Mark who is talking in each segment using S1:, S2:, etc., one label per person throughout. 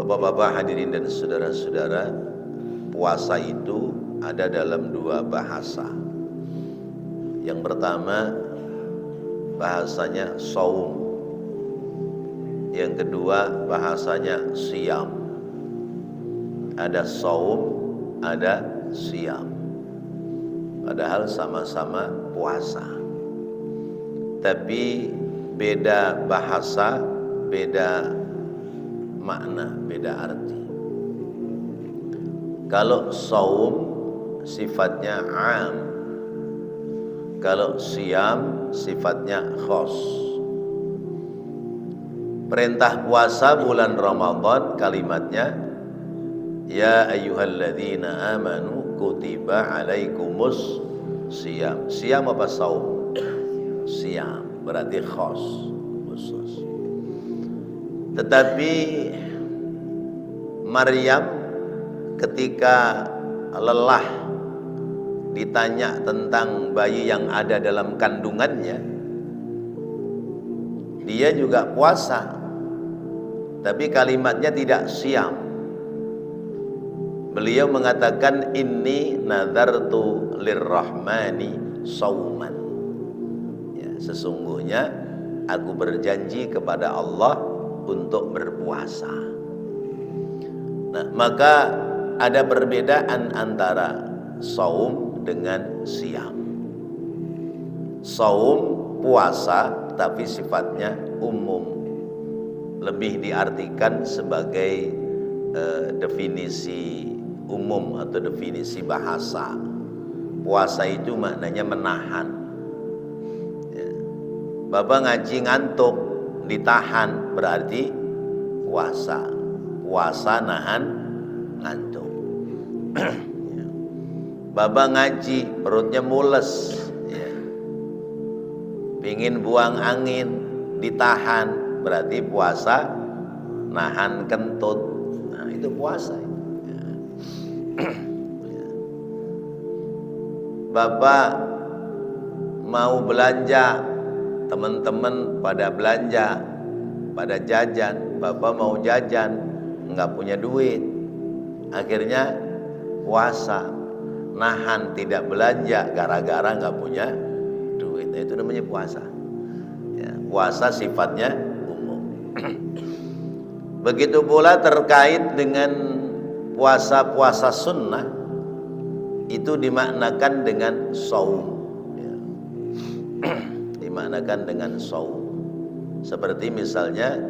S1: Bapak-bapak hadirin dan saudara-saudara, puasa itu ada dalam dua bahasa. Yang pertama bahasanya shaum, yang kedua bahasanya siyam. Ada shaum, ada siyam, padahal sama-sama puasa, tapi beda bahasa, beda makna, beda arti. Kalau shaum sifatnya am, kalau siyam sifatnya khos. Perintah puasa bulan Ramadan kalimatnya ya ayyuhalladzina amanu kutiba alaikumus siyam. Siyam apa shaum? Siyam, berarti khos, khusus. Tetapi Maryam ketika lelah ditanya tentang bayi yang ada dalam kandungannya, dia juga puasa, tapi kalimatnya tidak siyam. Beliau mengatakan inni nadartu lirrahmani sauman, ya, sesungguhnya aku berjanji kepada Allah untuk berpuasa. Nah, maka ada perbedaan antara saum dengan siyam. Saum puasa tapi sifatnya umum, lebih diartikan sebagai definisi umum atau definisi bahasa. Puasa itu maknanya menahan, ya. Bapak ngaji ngantuk, ditahan, berarti puasa. Puasa nahan ngantuk. Bapak ngaji perutnya mules, ya, pingin buang angin, ditahan, berarti puasa nahan kentut. Nah, itu puasa, ya. Bapak mau belanja, teman-teman pada belanja, pada jajan, Bapak mau jajan, nggak punya duit, akhirnya puasa, nahan tidak belanja gara-gara nggak punya duit. Nah, itu namanya puasa, ya, puasa sifatnya umum. Begitu pula terkait dengan puasa-puasa sunnah, itu dimaknakan dengan shaum, ya. Dimaknakan dengan shaum. Seperti misalnya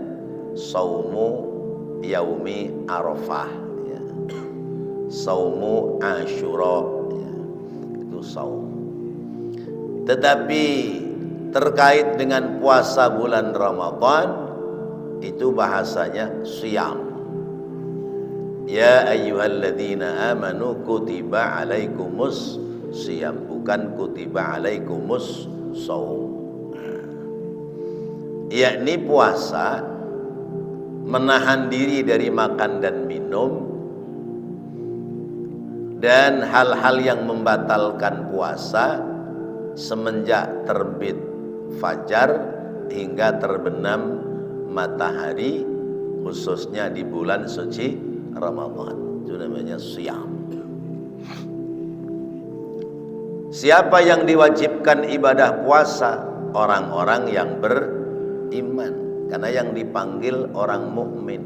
S1: saumu yaumi arafah, ya, saumu asyura, ya, itu saum. Tetapi terkait dengan puasa bulan Ramadan itu bahasanya siyam. Ya ayyuhalladzina amanu kutiba alaikumus siyam, bukan kutiba alaikumus saum. Yakni puasa menahan diri dari makan dan minum dan hal-hal yang membatalkan puasa semenjak terbit fajar hingga terbenam matahari, khususnya di bulan suci Ramadan. Itu namanya siyam. Siapa yang diwajibkan ibadah puasa? Orang-orang yang beriman, karena yang dipanggil orang mukmin.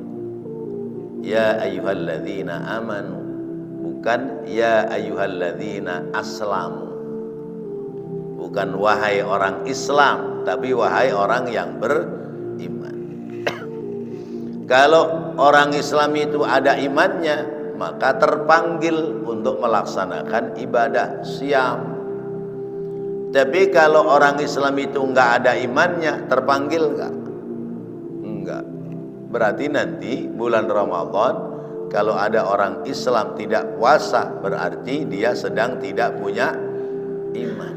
S1: Ya ayyuhalladzina amanu, bukan ya ayyuhalladzina aslamu. Bukan wahai orang Islam, tapi wahai orang yang beriman. Kalau orang Islam itu ada imannya, maka terpanggil untuk melaksanakan ibadah siyam. Tapi kalau orang Islam itu enggak ada imannya, terpanggil enggak? Enggak. Berarti nanti bulan Ramadan kalau ada orang Islam tidak puasa, berarti dia sedang tidak punya iman,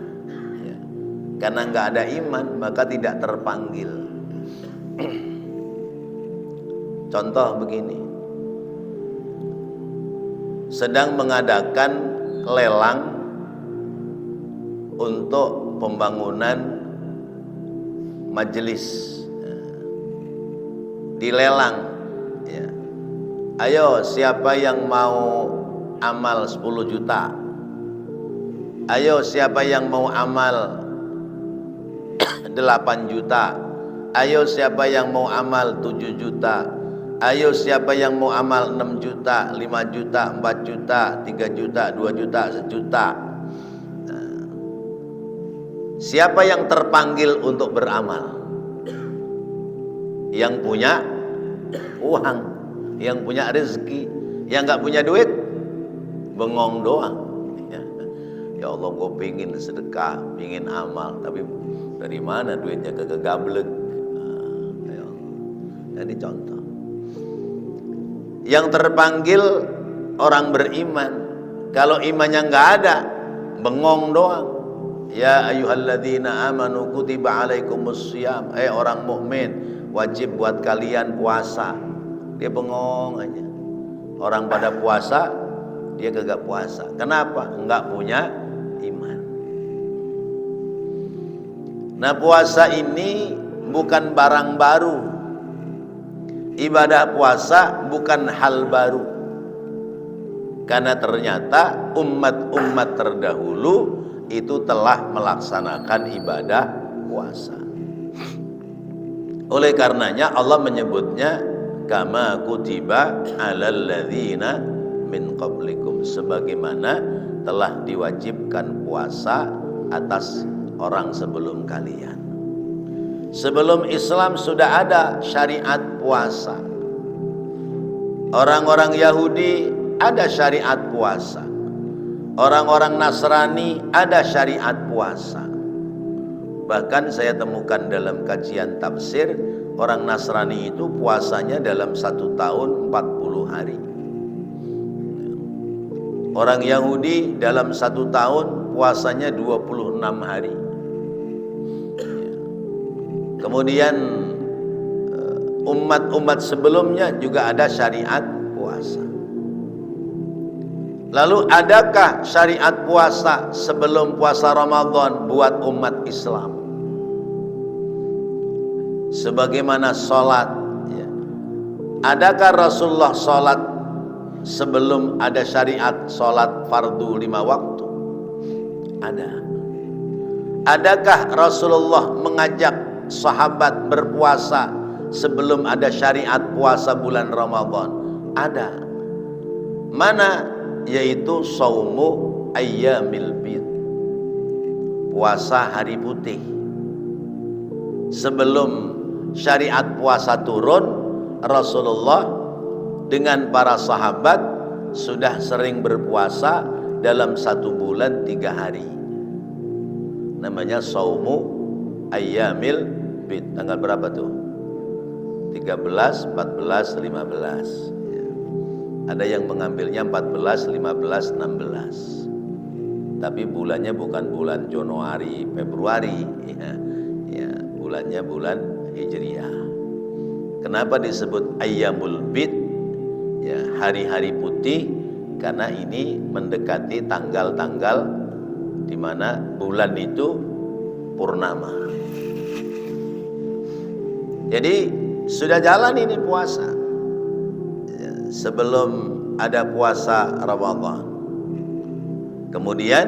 S1: ya. Karena enggak ada iman maka tidak terpanggil. Contoh begini, sedang mengadakan lelang untuk pembangunan majelis, dilelang, ya. Ayo siapa yang mau amal 10 juta? Ayo siapa yang mau amal 8 juta? Ayo siapa yang mau amal 7 juta? Ayo siapa yang mau amal 6 juta, 5 juta, 4 juta, 3 juta, 2 juta, 1 juta? Siapa yang terpanggil untuk beramal? Yang punya uang, yang punya rezeki. Yang nggak punya duit, bengong doang. Ya Allah, gue pingin sedekah, pingin amal, tapi dari mana duitnya? Kegablek. Jadi contoh. Yang terpanggil orang beriman. Kalau imannya nggak ada, bengong doang. Ya ayyuhalladzina amanu kutiba alaikumus syiyam. Orang mukmin, wajib buat kalian puasa. Dia bengong aja. Orang pada puasa, dia kagak puasa. Kenapa? Enggak punya iman. Nah, puasa ini bukan barang baru. Ibadah puasa bukan hal baru. Karena ternyata umat-umat terdahulu itu telah melaksanakan ibadah puasa. Oleh karenanya Allah menyebutnya kama kutiba alal ladzina min qablikum, sebagaimana telah diwajibkan puasa atas orang sebelum kalian. Sebelum Islam sudah ada syariat puasa. Orang-orang Yahudi ada syariat puasa. Orang-orang Nasrani ada syariat puasa. Bahkan saya temukan dalam kajian tafsir, orang Nasrani itu puasanya dalam 1 tahun 40 hari. Orang Yahudi dalam 1 tahun puasanya 26 hari. Kemudian umat-umat sebelumnya juga ada syariat puasa. Lalu adakah syariat puasa sebelum puasa Ramadan buat umat Islam? Sebagaimana sholat, ya. Adakah Rasulullah sholat sebelum ada syariat sholat fardu 5 waktu? Ada. Adakah Rasulullah mengajak sahabat berpuasa sebelum ada syariat puasa bulan Ramadan? Ada. Mana? Yaitu saumu ayyamil bid, puasa hari putih. Sebelum syariat puasa turun, Rasulullah dengan para sahabat sudah sering berpuasa dalam 1 bulan 3 hari. Namanya saumu ayyamil bid. Tanggal berapa tuh? 13, 14, 15. Ada yang mengambilnya 14, 15, 16. Tapi bulannya bukan bulan Januari, Februari, ya, bulannya bulan Hijriah. Kenapa disebut ayyamul bid? Ya, hari-hari putih, karena ini mendekati tanggal-tanggal di mana bulan itu purnama. Jadi sudah jalan ini puasa sebelum ada puasa Ramadan. Kemudian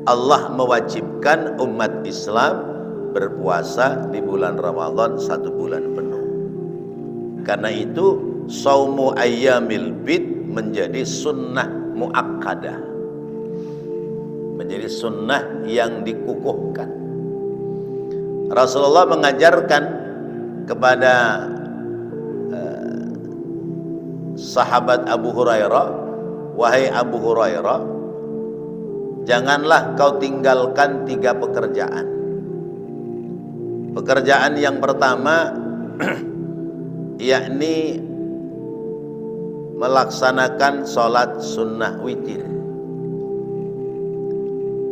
S1: Allah mewajibkan umat Islam berpuasa di bulan Ramadan 1 bulan penuh. Karena itu saumu ayyamil bid menjadi sunnah muakkadah, menjadi sunnah yang dikukuhkan. Rasulullah mengajarkan kepada sahabat Abu Hurairah, wahai Abu Hurairah, janganlah kau tinggalkan 3 pekerjaan. Pekerjaan yang pertama yakni melaksanakan sholat sunnah witir.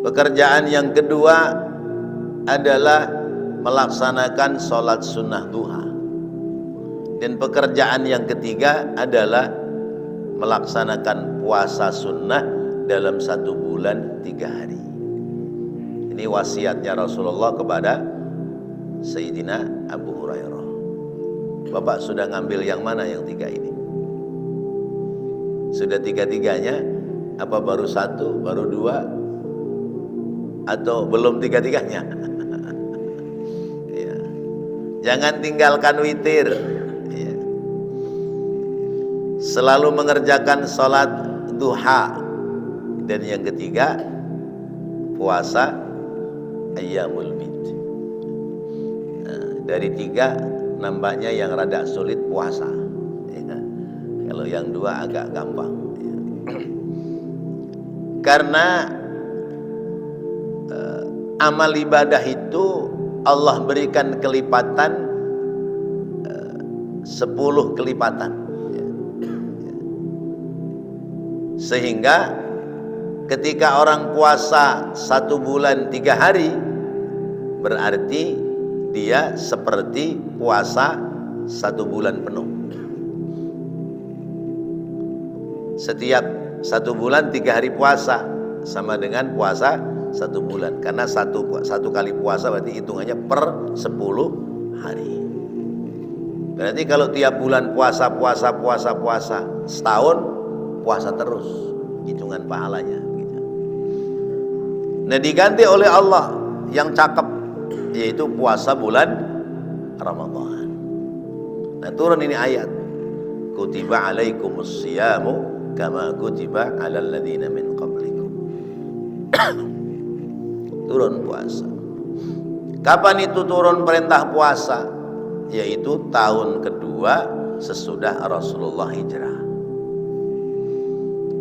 S1: Pekerjaan yang kedua adalah melaksanakan sholat sunnah duha. Dan pekerjaan yang ketiga adalah melaksanakan puasa sunnah dalam 1 bulan 3 hari. Ini wasiatnya Rasulullah kepada Sayyidina Abu Hurairah. Bapak sudah ngambil yang mana yang 3 ini? Sudah tiga-tiganya? Apa baru satu, baru dua, atau belum tiga-tiganya? Ya. Jangan tinggalkan witir. Ya. Selalu mengerjakan sholat duha. Dan yang ketiga, puasa ayyamul bid. Nah, dari tiga nampaknya yang rada sulit puasa. Ya. Kalau yang dua agak gampang. Ya. Karena amal ibadah itu Allah berikan kelipatan 10 kelipatan. Ya. Ya. Sehingga ketika orang puasa 1 bulan 3 hari, berarti dia seperti puasa 1 bulan penuh. Setiap 1 bulan 3 hari puasa sama dengan puasa 1 bulan. Karena satu kali puasa berarti hitungannya per 10 hari. Berarti kalau tiap bulan puasa setahun puasa terus, hitungan pahalanya. Nah, diganti oleh Allah yang cakep, yaitu puasa bulan Ramadan. Nah, turun ini ayat, kutiba alaikumus siyamu kama kutiba alal ladzina min qablikum. Turun puasa. Kapan itu turun perintah puasa? Yaitu tahun kedua sesudah Rasulullah hijrah.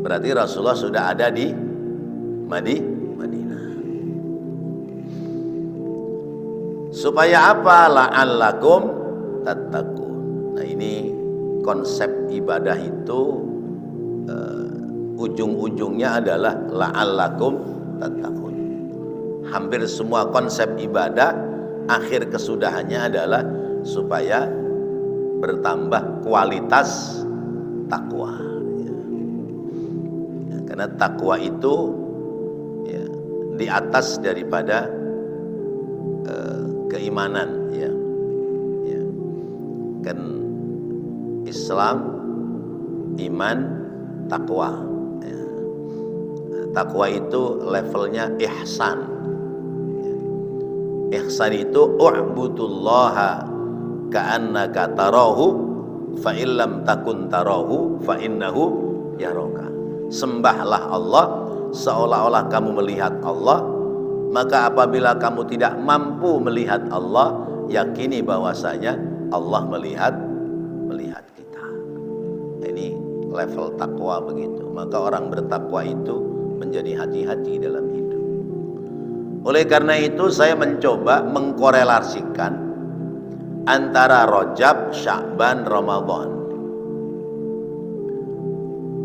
S1: Berarti Rasulullah sudah ada di Madinah. Supaya apa? La'allakum tattaqun. Nah, ini konsep ibadah itu ujung-ujungnya adalah la'allakum tattaqun. Hampir semua konsep ibadah akhir kesudahannya adalah supaya bertambah kualitas takwa. Ya. Ya, karena takwa itu ya, di atas daripada keimanan. Ya. Ya. Kan Islam, iman, takwa. Ya. Takwa itu levelnya ihsan. Ya. Ihsan itu u'budullaha ka'annaka tarahu fa illam takun tarahu fa innahu yaraka. Sembahlah Allah seolah-olah kamu melihat Allah, maka apabila kamu tidak mampu melihat Allah, yakini bahwasanya Allah melihat kita. Ini level takwa begitu. Maka orang bertakwa itu menjadi hati-hati dalam hidup. Oleh karena itu saya mencoba mengkorelasikan antara Rajab, Sya'ban, Ramadan.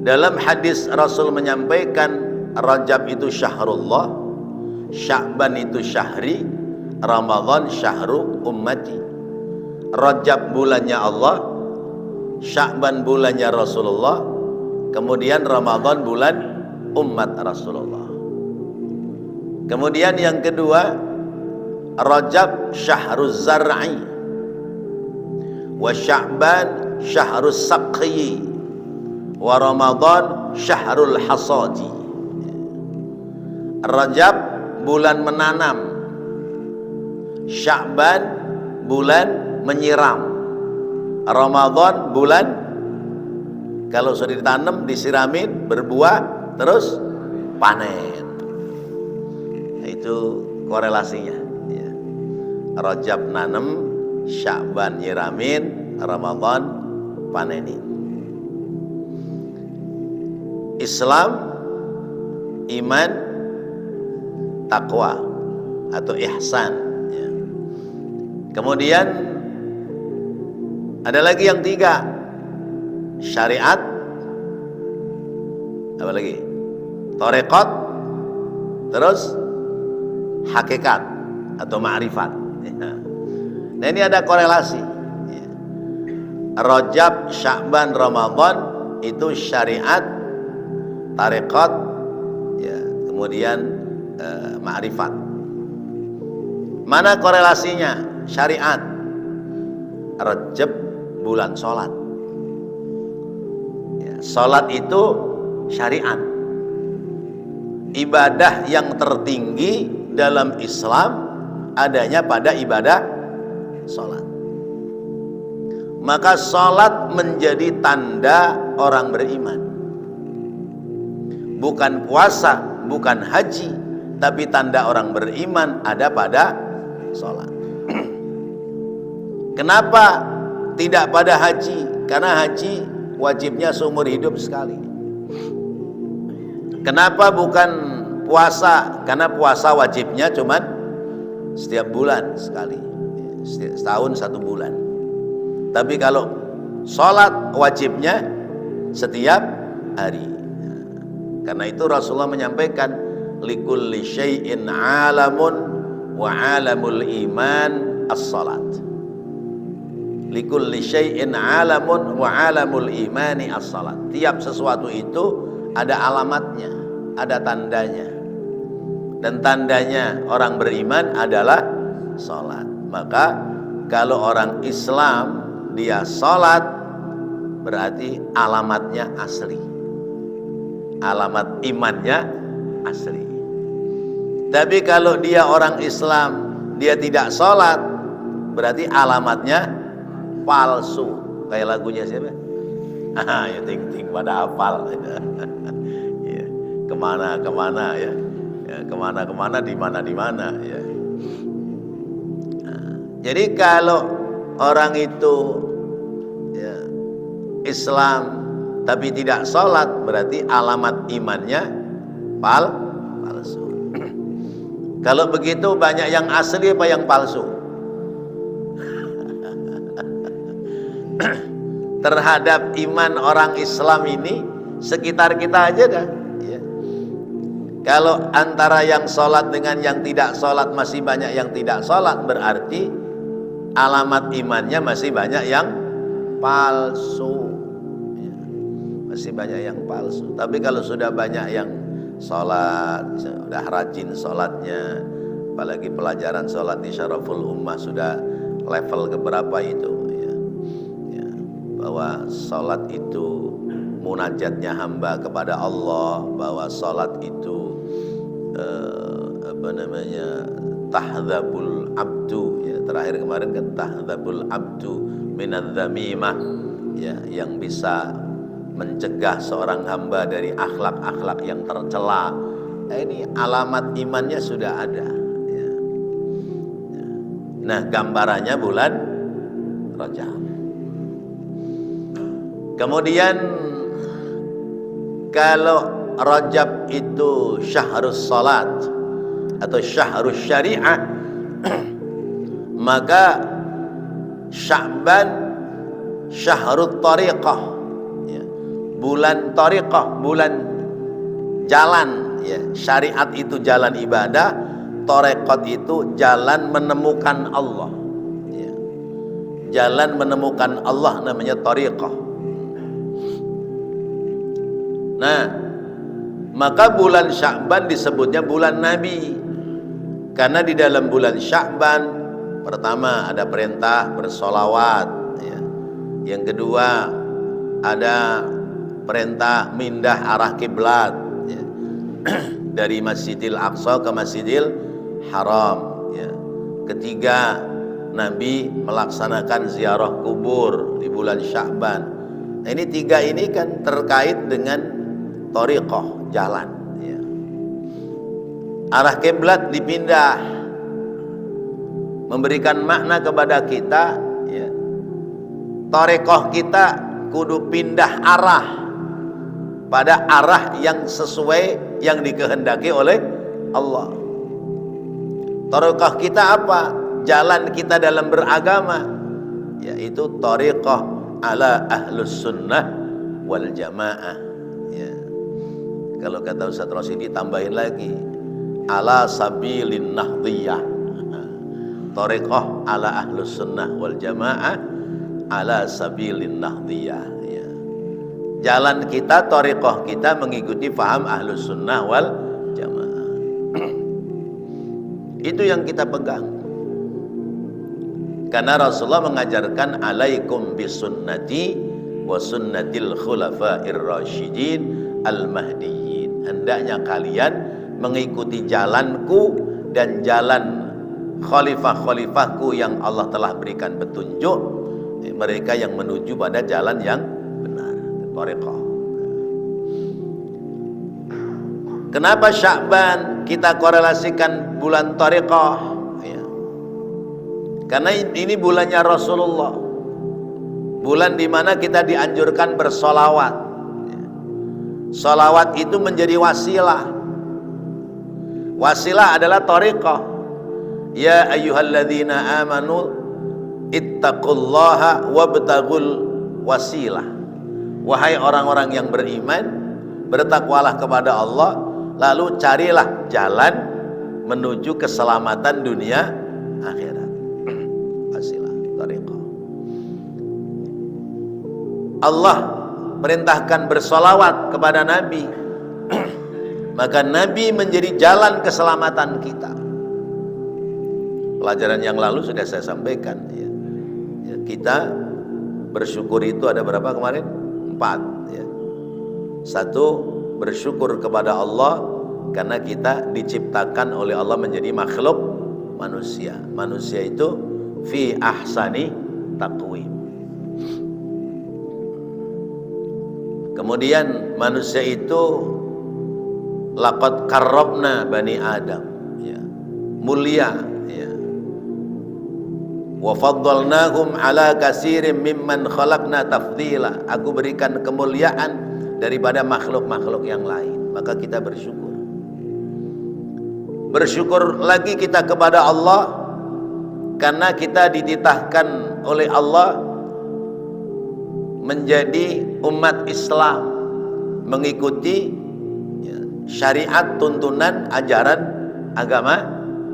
S1: Dalam hadis Rasul menyampaikan Rajab itu syahrullah, Sya'ban itu syahri, Ramadan syahru ummati. Rajab bulannya Allah, Sya'ban bulannya Rasulullah, kemudian Ramadan bulan umat Rasulullah. Kemudian yang kedua, Rajab syahruz zar'i, wa Sya'ban syahrus saqi, wa Ramadan syahrul hasadi. Rajab bulan menanam, Sya'ban bulan menyiram, Ramadan bulan kalau sudah ditanam, disiramin, berbuah, terus panen. Nah, itu korelasinya ya. Rajab nanam, Sya'ban nyiramin, Ramadan panenin. Islam, iman, takwa atau ihsan ya. Kemudian ada lagi yang 3, syariat, apa lagi? Tarekat, terus hakikat atau ma'rifat ya. Nah, ini ada korelasi ya. Rajab, Sya'ban, Ramadan itu syariat, tarekat ya, kemudian ma'rifat. Mana korelasinya? Syariat, Rajab bulan sholat ya. Salat itu syariat, ibadah yang tertinggi dalam Islam adanya pada ibadah salat. Maka salat menjadi tanda orang beriman. Bukan puasa, bukan haji, tapi tanda orang beriman ada pada salat. Kenapa tidak pada haji? Karena haji wajibnya seumur hidup sekali. Kenapa bukan puasa? Karena puasa wajibnya cuman setiap bulan sekali, setahun 1 bulan. Tapi kalau sholat wajibnya setiap hari. Karena itu Rasulullah menyampaikan, likulli syai'in alamun wa alamul iman as-salat. Likulli syai'in alamun wa alamul imani as-salat. Tiap sesuatu itu ada alamatnya, ada tandanya. Dan tandanya orang beriman adalah salat. Maka kalau orang Islam dia salat, berarti alamatnya asli, alamat imannya asli. Tapi kalau dia orang Islam dia tidak salat, berarti alamatnya palsu. Kayak lagunya siapa? Ya ting-ting pada hafal. Ya, kemana-kemana ya, kemana-kemana, di mana ya. Nah, jadi kalau orang itu ya, Islam tapi tidak sholat, berarti alamat imannya palsu. Kalau begitu banyak yang asli apa yang palsu? Terhadap iman orang Islam ini sekitar kita aja dah ya. Kalau antara yang sholat dengan yang tidak sholat masih banyak yang tidak sholat, berarti alamat imannya masih banyak yang palsu ya. Masih banyak yang palsu. Tapi kalau sudah banyak yang sholat, sudah rajin sholatnya, apalagi pelajaran sholat di Syaraful Ummah sudah level keberapa itu ya. Ya, bahwa sholat itu munajatnya hamba kepada Allah, bahwa sholat itu tahdhabul abdu ya, terakhir kemarin kan tahdhabul abdu minadz-dzamimah ya, yang bisa mencegah seorang hamba dari akhlak-akhlak yang tercela. Nah, ini alamat imannya sudah ada ya. Nah, gambarannya bulan Rajab. Kemudian kalau Rajab itu syahrus salat atau syahrus syariah, maka Sya'ban syahrut tariqah ya. Bulan tariqah, bulan jalan ya. Syariat itu jalan ibadah, tariqat itu jalan menemukan Allah ya. Jalan menemukan Allah namanya tariqah. Nah, maka bulan Sya'ban disebutnya bulan Nabi, karena di dalam bulan Sya'ban pertama ada perintah bersolawat ya. Yang kedua ada perintah mindah arah kiblat ya. Dari Masjidil Aqsa ke Masjidil Haram ya. Ketiga, Nabi melaksanakan ziarah kubur di bulan Sya'ban. Nah, ini 3 ini kan terkait dengan thariqah, jalan ya. Arah kiblat dipindah, memberikan makna kepada kita ya. Thariqah kita kudu pindah arah pada arah yang sesuai yang dikehendaki oleh Allah. Thariqah kita apa? Jalan kita dalam beragama, yaitu thariqah ala ahlus sunnah wal jamaah ya. Kalau kata Ustaz Rosyidi tambahin lagi, ala sabilin nahdiyah. Thariqah ala ahlus sunnah wal jamaah ala sabilin nahdiyah ya. Jalan kita, thariqah kita mengikuti faham ahlus sunnah wal jamaah. Itu yang kita pegang. Karena Rasulullah mengajarkan alaikum bisunnati wa sunnatil khulafa'ir rasyidin al-mahdiyyin. Hendaknya kalian mengikuti jalanku dan jalan khalifah-khalifahku yang Allah telah berikan petunjuk, mereka yang menuju pada jalan yang benar, thariqah. Kenapa Sya'ban kita korelasikan bulan thariqah? Ya. Karena ini bulannya Rasulullah, bulan di mana kita dianjurkan bersolawat. Ya. Solawat itu menjadi wasilah. Wasilah adalah thariqah. Ya ayyuhalladzina amanu ittaqullaha wabtagul wasilah. Wahai orang-orang yang beriman, bertakwalah kepada Allah, lalu carilah jalan menuju keselamatan dunia akhirat. Wasilah, thariqah. Allah perintahkan bersolawat kepada Nabi, maka Nabi menjadi jalan keselamatan kita. Pelajaran yang lalu sudah saya sampaikan, ya. Ya, kita bersyukur itu ada berapa kemarin? 4, ya. 1, bersyukur kepada Allah karena kita diciptakan oleh Allah menjadi makhluk manusia. Manusia itu fi ahsani taqwim. Kemudian manusia itu laqad karrabna bani Adam, ya. Mulia, ya. Wa faddalnahum ala katsirin mimman khalaqna tafdila. Aku berikan kemuliaan daripada makhluk-makhluk yang lain. Maka kita bersyukur. Bersyukur lagi kita kepada Allah karena kita dititahkan oleh Allah menjadi umat Islam, mengikuti, ya, syariat, tuntunan, ajaran agama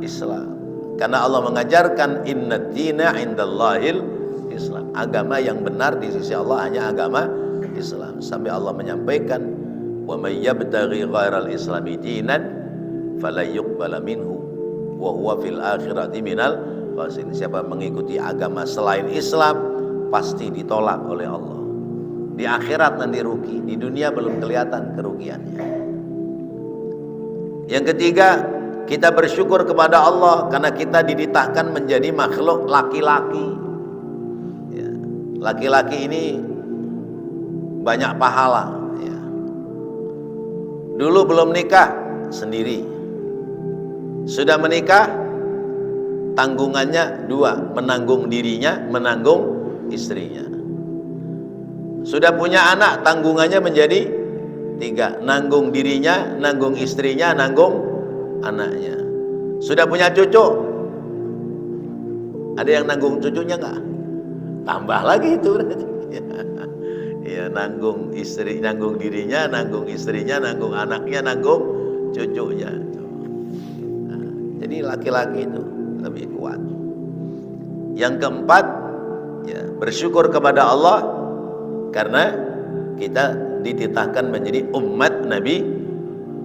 S1: Islam. Karena Allah mengajarkan innad dina indallahil Islam. Agama yang benar di sisi Allah hanya agama Islam. Sampai Allah menyampaikan, wa may yabtaghi ghairal islami dinan fala yuqbala minhu wa huwa fil akhirati minal khasirin. Siapa mengikuti agama selain Islam pasti ditolak oleh Allah. Di akhirat nanti rugi, di dunia belum kelihatan kerugiannya. Yang ketiga, kita bersyukur kepada Allah karena kita dititahkan menjadi makhluk laki-laki. Ya, laki-laki ini banyak pahala, ya. Dulu belum nikah sendiri, sudah menikah tanggungannya 2, menanggung dirinya, menanggung istrinya. Sudah punya anak, tanggungannya menjadi 3, nanggung dirinya, nanggung istrinya, nanggung anaknya. Sudah punya cucu, ada yang nanggung cucunya enggak? Tambah lagi itu. Ya, nanggung istri, nanggung dirinya, nanggung istrinya, nanggung anaknya, nanggung cucunya. Nah, jadi laki-laki itu lebih kuat. Yang keempat, ya, bersyukur kepada Allah karena kita dititahkan menjadi umat Nabi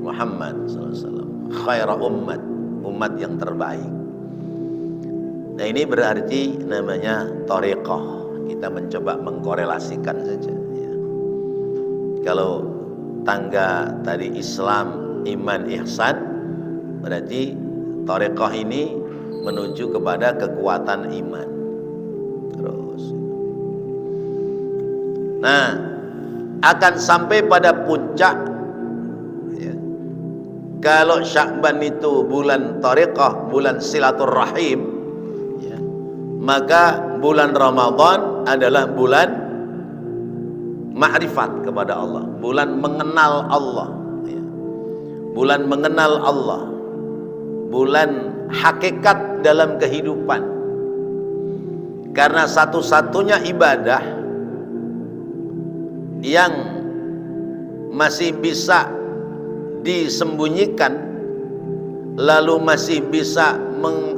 S1: Muhammad SAW, khaira ummat, umat yang terbaik. Nah, ini berarti namanya thariqah. Kita mencoba mengkorelasikan saja, ya. Kalau tangga tadi Islam, iman, ihsan, berarti thariqah ini menuju kepada kekuatan iman. Terus, nah, akan sampai pada puncak, ya. Kalau Sya'ban itu bulan thariqah, bulan silaturrahim, ya, maka bulan Ramadan adalah bulan ma'rifat kepada Allah, bulan mengenal Allah, ya. Bulan mengenal Allah, bulan hakikat dalam kehidupan. Karena satu-satunya ibadah yang masih bisa disembunyikan lalu masih bisa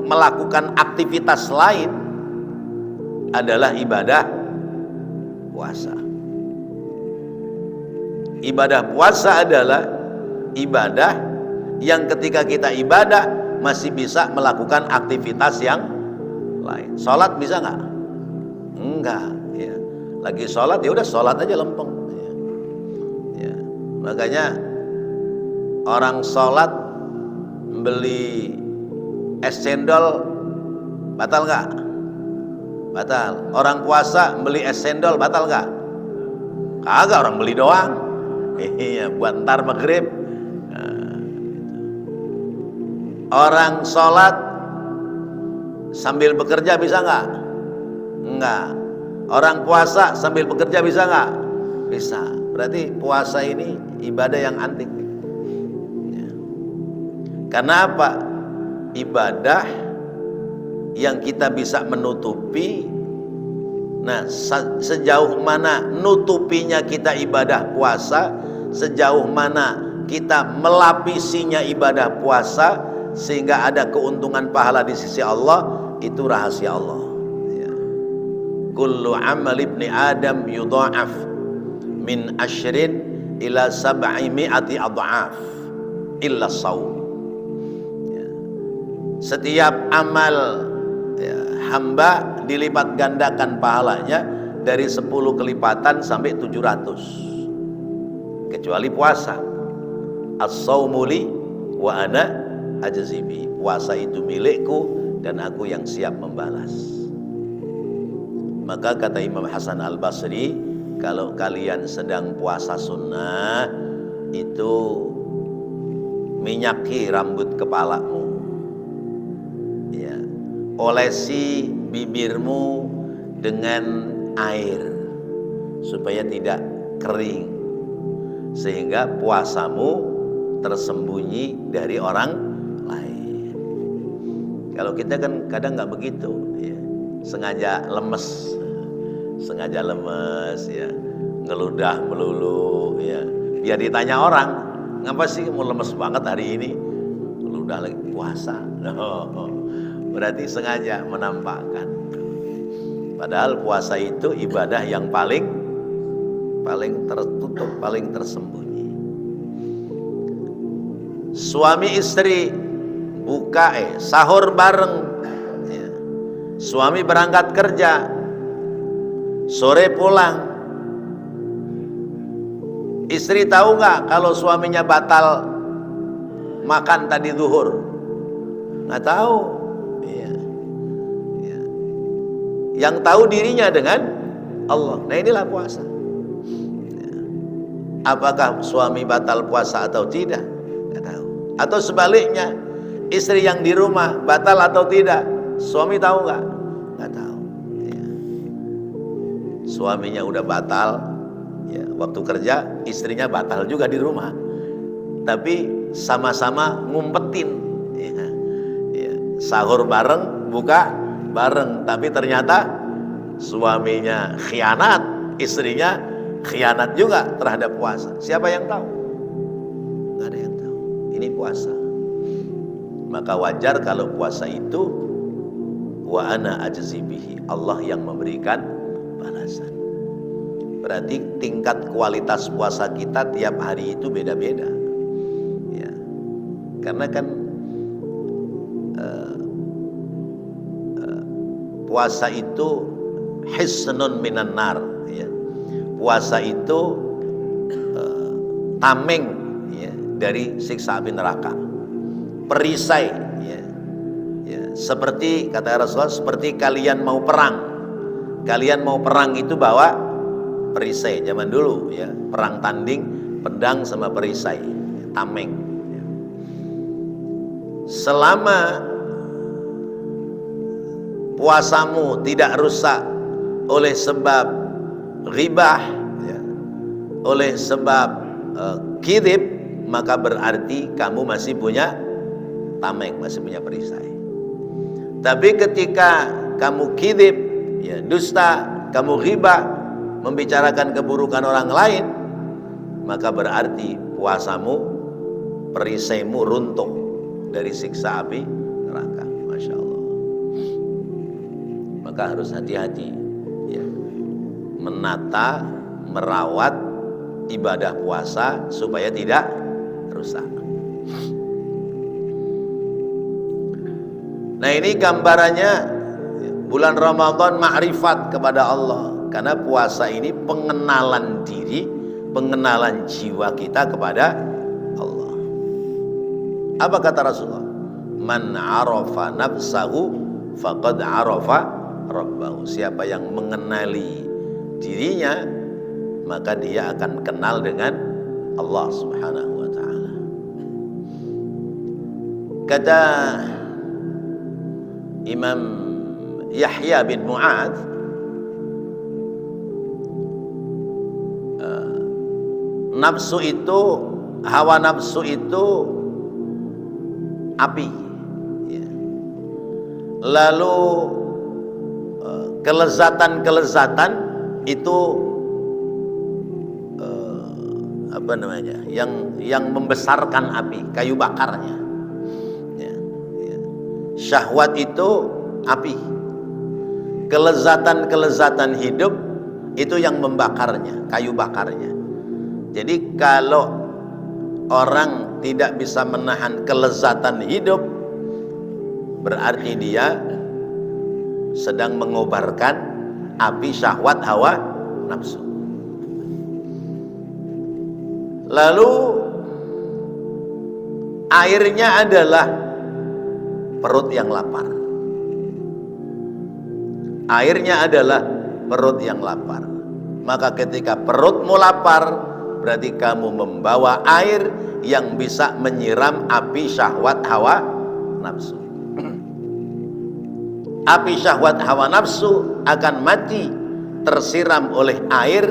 S1: melakukan aktivitas lain adalah ibadah puasa. Ibadah puasa adalah ibadah yang ketika kita ibadah masih bisa melakukan aktivitas yang lain. Salat bisa nggak? Enggak, ya. Lagi sholat ya udah sholat aja lempeng. Ya. Makanya orang sholat beli es cendol batal nggak? Batal. Orang puasa beli es cendol batal nggak? Kagak, orang beli doang. Iya, buat ntar maghrib. Nah, orang sholat sambil bekerja bisa nggak? Enggak. Orang puasa sambil bekerja bisa nggak? Bisa. Berarti puasa ini ibadah yang antik. Ya. Karena apa? Ibadah yang kita bisa menutupi. Nah, sejauh mana nutupinya kita ibadah puasa, sejauh mana kita melapisinya ibadah puasa sehingga ada keuntungan pahala di sisi Allah, itu rahasia Allah. Ya. Kullu amal ibni Adam yudha'af min asyrin ila sab'i mi'ati adha'af illa shaum. Ya. Setiap amal hamba dilipat gandakan pahalanya dari 10 kelipatan sampai 700 kecuali puasa. As-saumu li wa ana ajzi bi. Puasa itu milikku dan aku yang siap membalas. Maka kata Imam Hasan Al-Basri, kalau kalian sedang puasa sunnah itu minyaki rambut kepalamu, ya, olesi bibirmu dengan air supaya tidak kering, sehingga puasamu tersembunyi dari orang lain. Kalau kita kan kadang nggak begitu, ya. sengaja lemes ya, ngeludah melulu, ya, biar ditanya orang, ngapa sih mau lemes banget hari ini? Ngeludah lagi puasa. Berarti sengaja menampakkan. Padahal puasa itu ibadah yang paling tertutup, paling tersembunyi. Suami istri buka sahur bareng, ya. Suami berangkat kerja, sore pulang. Istri tahu nggak kalau suaminya batal makan tadi zuhur? Nggak tahu. Ya. Ya. Yang tahu dirinya dengan Allah. Nah, inilah puasa. Ya. Apakah suami batal puasa atau tidak? Nggak tahu. Atau sebaliknya, istri yang di rumah batal atau tidak? Suami tahu nggak? Nggak tahu. Ya. Suaminya udah batal, ya, waktu kerja, istrinya batal juga di rumah. Tapi sama-sama ngumpetin. Ya. Ya. Sahur bareng, buka bareng, tapi ternyata suaminya khianat, istrinya khianat juga terhadap puasa. Siapa yang tahu? Nggak ada yang tahu. Ini puasa. Maka wajar kalau puasa itu wa ana ajzi bihi, Allah yang memberikan balasan. Berarti tingkat kualitas puasa kita tiap hari itu beda-beda. Ya. Karena kan puasa itu hisnun minan nar, ya. Puasa itu tameng, ya, dari siksa api neraka, perisai, ya. Ya, seperti kata Rasulullah, seperti kalian mau perang. Kalian mau perang itu bawa perisai. Zaman dulu, ya, perang tanding pedang sama perisai, ya, tameng, ya. Selama puasamu tidak rusak oleh sebab ghibah, ya, oleh sebab kidib, maka berarti kamu masih punya tameng, masih punya perisai. Tapi ketika kamu kidib, ya, dusta, kamu ghibah, membicarakan keburukan orang lain, maka berarti puasamu, perisaimu runtuh dari siksa api neraka. Masya Allah. Maka harus hati-hati, ya, menata, merawat ibadah puasa supaya tidak rusak. Nah, ini gambarannya bulan Ramadan ma'rifat kepada Allah. Karena puasa ini pengenalan diri, pengenalan jiwa kita kepada Allah. Apa kata Rasulullah? Man arafa nafsahu faqad arafa rabbahu. Siapa yang mengenali dirinya, maka dia akan kenal dengan Allah Subhanahu wa taala. Kata Imam Yahya bin Mu'adz, nafsu itu, hawa nafsu itu api, ya. Lalu kelezatan-kelezatan itu apa namanya, yang membesarkan api, kayu bakarnya, ya, ya. Syahwat itu api, kelezatan-kelezatan hidup itu yang membakarnya, kayu bakarnya. Jadi kalau orang tidak bisa menahan kelezatan hidup, berarti dia sedang mengobarkan api syahwat hawa nafsu. Lalu airnya adalah perut yang lapar. Airnya adalah perut yang lapar. Maka ketika perutmu lapar, berarti kamu membawa air yang bisa menyiram api syahwat hawa nafsu. Api syahwat hawa nafsu akan mati tersiram oleh air,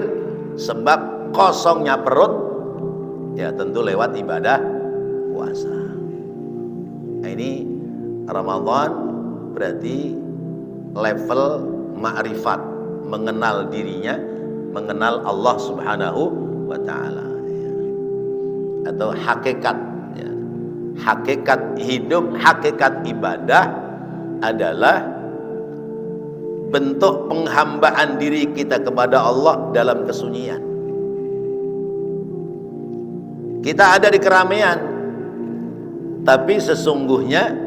S1: sebab kosongnya perut ya tentu lewat ibadah puasa. Nah, ini Ramadan berarti level ma'rifat, mengenal dirinya, mengenal Allah Subhanahu wa ta'ala, ya. Atau hakikat, ya. Hakikat hidup, hakikat ibadah adalah bentuk penghambaan diri kita kepada Allah dalam kesunyian. Kita ada di keramaian, tapi sesungguhnya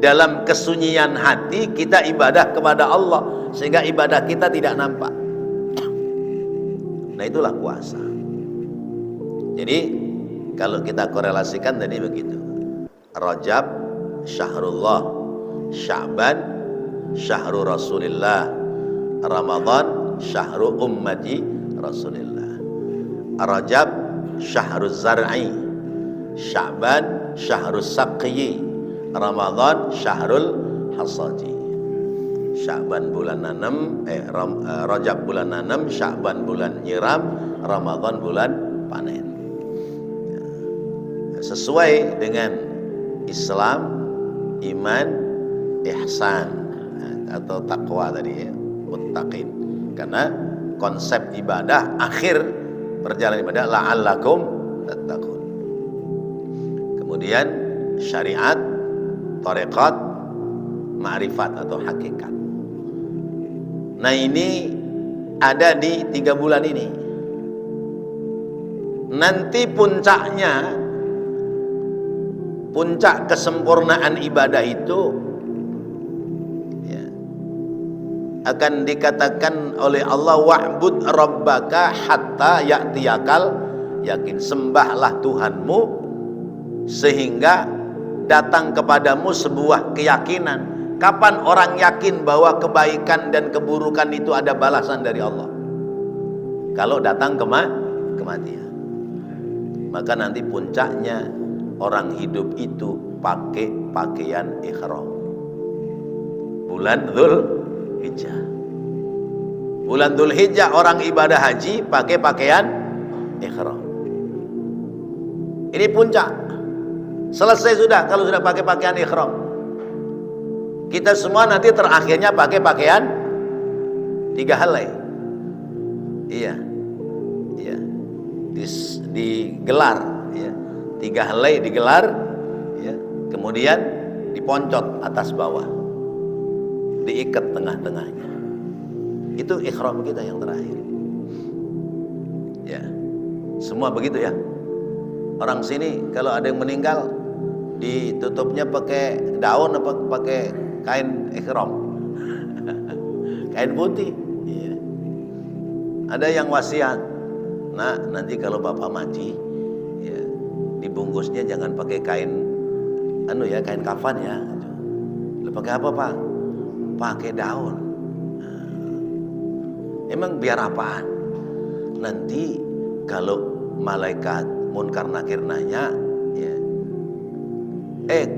S1: dalam kesunyian hati kita ibadah kepada Allah, sehingga ibadah kita tidak nampak. Nah, itulah puasa. Jadi kalau kita korelasikan tadi begitu, Rajab syahrullah, Sya'ban syahrul Rasulillah, Ramadan syahrul ummati Rasulillah. Rajab syahrul zar'i, Sya'ban syahrul saqyi, Ramadan syahrul hasadi. Sya'ban bulan nanam, Rajab bulan nanam, Sya'ban bulan nyiram, Ramadan bulan panen. Sesuai dengan Islam, iman, ihsan atau takwa tadi, ya, muttaqin. Karena konsep ibadah, akhir perjalanan ibadah, la'allakum tattaqun. Kemudian syariat, tarekat, ma'rifat atau hakikat. Nah, ini ada di 3 bulan ini. Nanti puncaknya, puncak kesempurnaan ibadah itu ya, akan dikatakan oleh Allah, wa'bud rabbaka hatta ya'tiyakal yakin. Sembahlah Tuhanmu sehingga datang kepadamu sebuah keyakinan. Kapan orang yakin bahwa kebaikan dan keburukan itu ada balasan dari Allah? Kalau datang kematian. Maka nanti puncaknya orang hidup itu pakai pakaian ihram. Bulan Dzulhijjah. Bulan Dzulhijjah orang ibadah haji pakai pakaian ihram. Ini puncak. Selesai sudah kalau sudah pakai pakaian ihram. Kita semua nanti terakhirnya pakai pakaian 3 helai. Iya. Iya. Digelar, ya. 3 helai digelar, ya. Kemudian diponcot atas bawah. Diikat tengah-tengahnya. Itu ihram kita yang terakhir. Ya. Semua begitu ya. Orang sini kalau ada yang meninggal ditutupnya pakai daun apa pakai kain ihram? Kain putih. Ya. Ada yang wasiat, nah nanti kalau bapak mati, ya, dibungkusnya jangan pakai kain, kain kafan ya. Lalu pakai apa pak? Pakai daun. Emang biar apaan? Nanti kalau malaikat munkar nakir nanya, ya,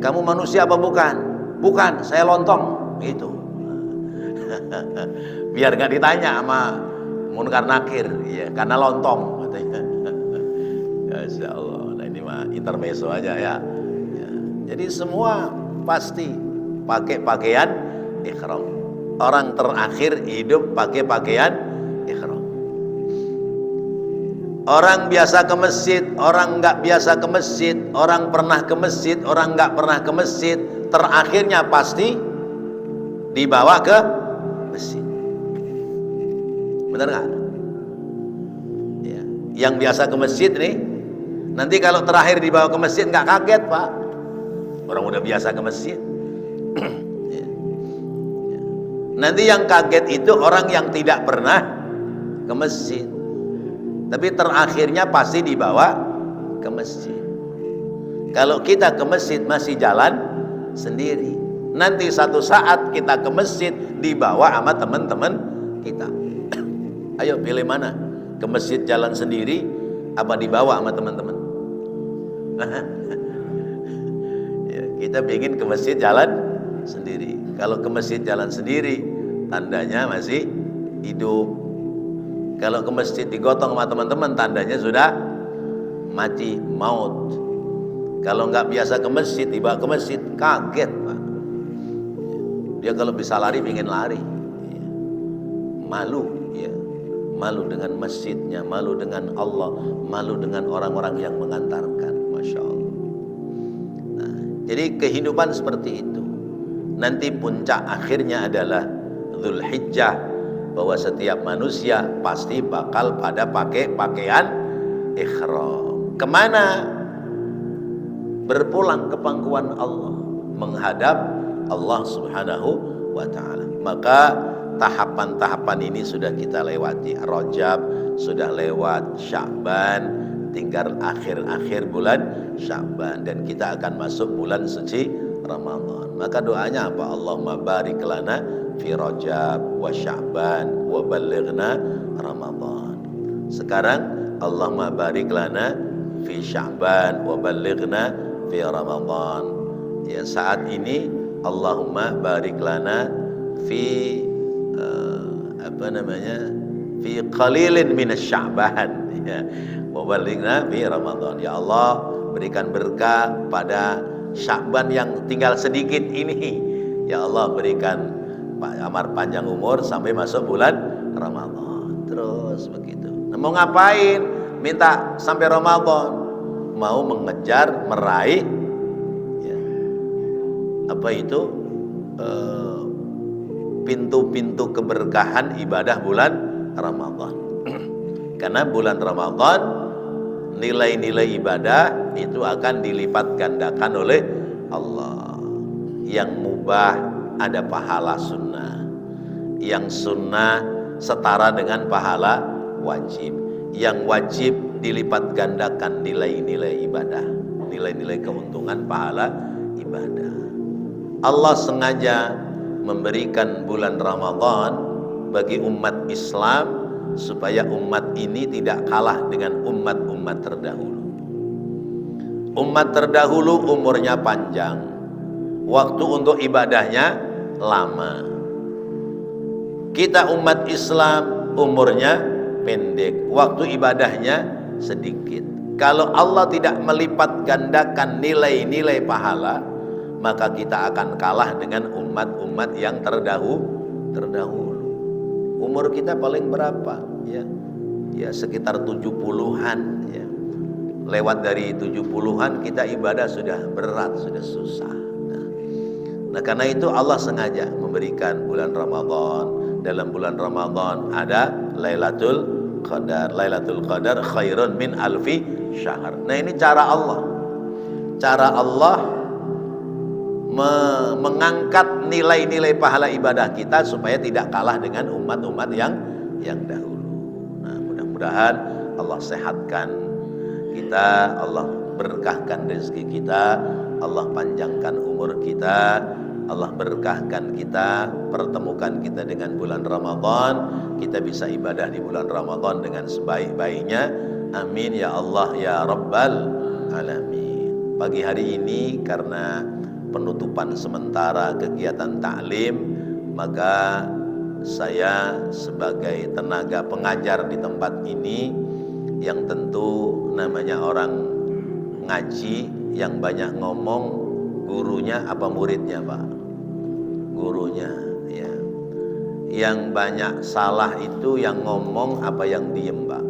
S1: kamu manusia apa bukan? Bukan, saya lontong. Gitu. Biar nggak ditanya sama munkar nakir, ya, karena lontong katanya. Masya Allah. Nah ini mah intermezzo aja ya. Jadi semua pasti pakai pakaian ihram. Orang terakhir hidup pakai pakaian ihram. Orang biasa ke masjid, orang nggak biasa ke masjid, orang pernah ke masjid, orang nggak pernah ke masjid, terakhirnya pasti dibawa ke masjid. Benar nggak? Ya. Yang biasa ke masjid nih, nanti kalau terakhir dibawa ke masjid nggak kaget pak. Orang udah biasa ke masjid. Ya. Ya. Nanti yang kaget itu orang yang tidak pernah ke masjid, tapi terakhirnya pasti dibawa ke masjid. Kalau kita ke masjid masih jalan sendiri, nanti satu saat kita ke masjid dibawa sama teman-teman kita. Ayo pilih mana? Ke masjid jalan sendiri apa dibawa sama teman-teman? Ya, kita ingin ke masjid jalan sendiri. Kalau ke masjid jalan sendiri, tandanya masih hidup. Kalau ke masjid digotong sama teman-teman, tandanya sudah mati, maut. Kalau nggak biasa ke masjid, dibawa ke masjid, kaget pak. Dia kalau bisa lari, ingin lari. Malu, ya. Malu dengan masjidnya, malu dengan Allah, malu dengan orang-orang yang mengantarkan. Masya Allah. Nah, jadi kehidupan seperti itu. Nanti puncak akhirnya adalah Dzulhijjah, bahwa setiap manusia pasti bakal pada pakai pakaian ihram. Kemana? Berpulang ke pangkuan Allah, menghadap Allah Subhanahu wa ta'ala. Maka tahapan-tahapan ini sudah kita lewati. Rajab sudah lewat, Sya'ban tinggal akhir-akhir bulan Sya'ban, dan kita akan masuk bulan suci Ramadan. Maka doanya apa? Allahumma barik lana fi Rajab wa Sya'ban wa ballighna Ramadan. Sekarang Allahumma barik lana fi Sya'ban wa ballighna fi Ramadan. Ya, saat ini Allahumma barik lana fi fi qalilin minasy Sya'ban, ya, wa ballighna fi Ramadan. Ya Allah, berikan berkah pada Sya'ban yang tinggal sedikit ini. Ya Allah, berikan amar panjang umur sampai masuk bulan Ramadan. Terus begitu. Nah, mau ngapain? Minta sampai Ramadan. Mau mengejar, meraih, ya, apa itu? Pintu-pintu keberkahan ibadah bulan Ramadan. Karena bulan Ramadan nilai-nilai ibadah itu akan dilipat gandakan oleh Allah. Yang mubah ada pahala sunnah, yang sunnah setara dengan pahala wajib, yang wajib dilipat gandakan nilai-nilai ibadah, nilai-nilai keuntungan pahala ibadah. Allah sengaja memberikan bulan Ramadan bagi umat Islam supaya umat ini tidak kalah dengan umat-umat terdahulu. Umat terdahulu umurnya panjang, waktu untuk ibadahnya lama. Kita umat Islam umurnya pendek, waktu ibadahnya sedikit. Kalau Allah tidak melipat gandakan nilai-nilai pahala, maka kita akan kalah dengan umat-umat yang terdahulu. Umur kita paling berapa? Ya sekitar 70-an, ya. Lewat dari 70-an kita ibadah sudah berat, sudah susah. Nah, karena itu Allah sengaja memberikan bulan Ramadan. Dalam bulan Ramadan ada Lailatul Qadar. Lailatul Qadar khairun min alfi syahr. Nah, ini cara Allah. Cara Allah mengangkat nilai-nilai pahala ibadah kita supaya tidak kalah dengan umat-umat yang dahulu. Nah, mudah-mudahan Allah sehatkan kita, Allah berkahkan rezeki kita, Allah panjangkan umur kita, Allah berkahkan kita, pertemukan kita dengan bulan Ramadan, kita bisa ibadah di bulan Ramadan dengan sebaik-baiknya. Amin ya Allah ya Rabbal Alamin. Pagi hari ini karena penutupan sementara kegiatan taklim, maka saya sebagai tenaga pengajar di tempat ini, yang tentu namanya orang ngaji yang banyak ngomong, gurunya apa muridnya Pak? Gurunya ya. Yang banyak salah itu yang ngomong apa yang diem Pak?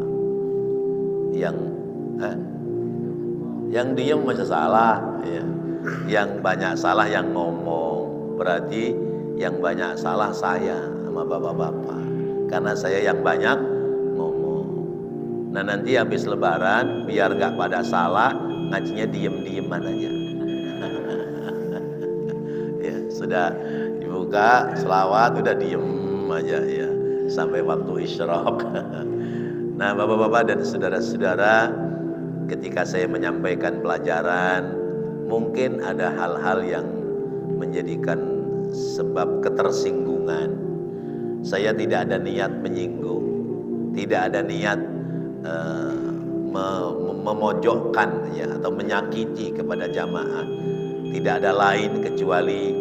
S1: Yang diem masih salah ya. Yang banyak salah yang ngomong, berarti yang banyak salah saya sama bapak-bapak, karena saya yang banyak ngomong. Nah nanti habis lebaran biar gak pada salah, ngajinya diem-dieman aja. Ya sudah dibuka selawat udah diem aja ya sampai waktu isyraq. Nah bapak-bapak dan saudara-saudara, ketika saya menyampaikan pelajaran, mungkin ada hal-hal yang menjadikan sebab ketersinggungan. Saya tidak ada niat menyinggung, tidak ada niat memojokkan ya atau menyakiti kepada jamaah. Tidak ada lain kecuali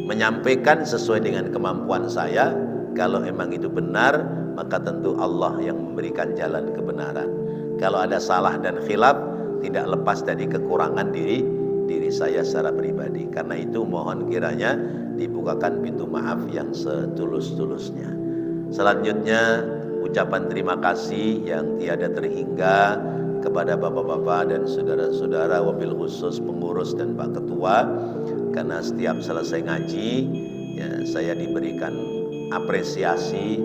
S1: menyampaikan sesuai dengan kemampuan saya. Kalau memang itu benar, maka tentu Allah yang memberikan jalan kebenaran. Kalau ada salah dan khilaf, tidak lepas dari kekurangan diri saya secara pribadi. Karena itu mohon kiranya dibukakan pintu maaf yang setulus-tulusnya. Selanjutnya ucapan terima kasih yang tiada terhingga kepada bapak-bapak dan saudara-saudara, wabil khusus pengurus dan Pak Ketua, karena setiap selesai ngaji ya, saya diberikan apresiasi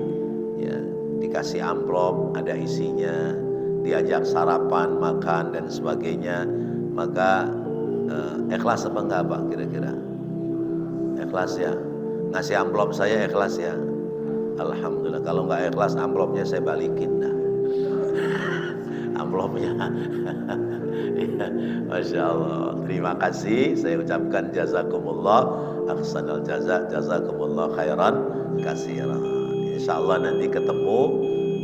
S1: ya, dikasih amplop ada isinya, diajak sarapan, makan dan sebagainya. Maka ikhlas apa enggak Pak kira-kira? Ikhlas ya, ngasih amplop saya ikhlas ya. Alhamdulillah. Kalau enggak ikhlas amplopnya saya balikin dah. Amplopnya. Ya, Masya Allah. Terima kasih. Saya ucapkan jazakumullah ahsanal jaza, jazakumullah khairan katsiran. Insyaallah nanti ketemu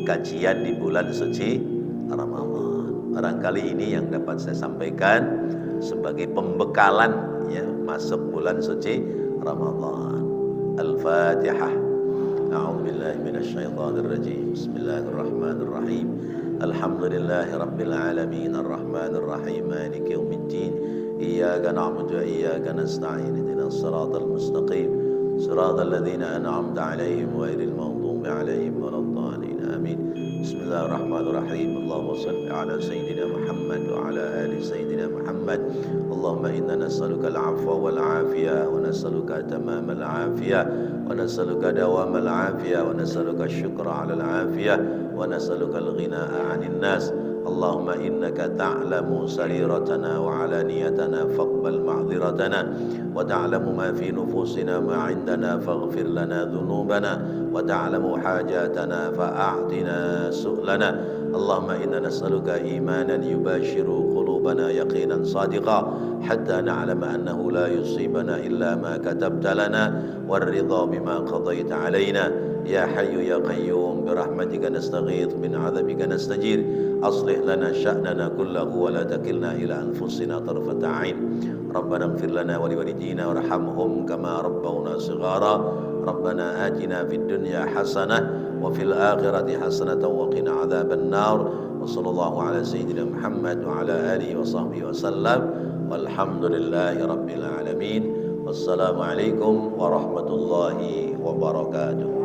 S1: kajian di bulan suci Ramadan. Barangkali ini yang dapat saya sampaikan sebagai pembekalan ya masuk bulan suci Ramadan. Al-Fatihah. A'udzubillahi minasyaitonir rajim. Bismillahirrahmanirrahim. Alhamdulillahi rabbil alamin arrahmanir rahim maliki yaumiddin. Iyyaka na'budu wa iyyaka nasta'in. Ihdinas siratal mustaqim. Siratal ladzina an'amta 'alaihim ghairil maghdubi 'alaihim waladdallin. Amin. Bismillahirrahmanirrahim. Allahumma shalli ala sayyidina Muhammad wa ala ali sayyidina Muhammad. Allahumma inna nas'aluka al-'afwa wal 'afiyah wa nas'aluka tamamal 'afiyah wa nas'aluka dawamal 'afiyah wa nas'aluka asy-syukra 'ala al-'afiyah wa nas'aluka al-ghina'a 'anil nas. Allahumma innaka ta'lamu sariratana wa 'alaniyatana faqbal ma'dhiratana wa ta'lamu ma fi nufusina ma 'indana faghfir lana dhunubana wa ta'lamu hajatana fa'atina su'lana. Allahumma inna nas'aluka imanan yubashiru qulubana yaqinan sadiqa hatta na'lama annahu la yusibana illa ma katabta lana warridha bima qadaita 'alaina. Ya hayyu ya qayyum birahmatika nastaghith min 'adzabika nastajir. Aslih lana sya'nana kullahu wa la takilna ila anfusina tarfata 'ain. Rabbana ighfir lana wa liwalidina warhamhum kama rabbawna shighara. Rabbana atina fid dunya hasanah wa fil akhirati hasanatan wa qina 'adzaban nar. Wa sallallahu ala sayyidina Muhammad wa ala alihi wa sahbihi wa sallam. Walhamdulillahi rabbil alamin. Wassalamu alaikum warahmatullahi wabarakatuh.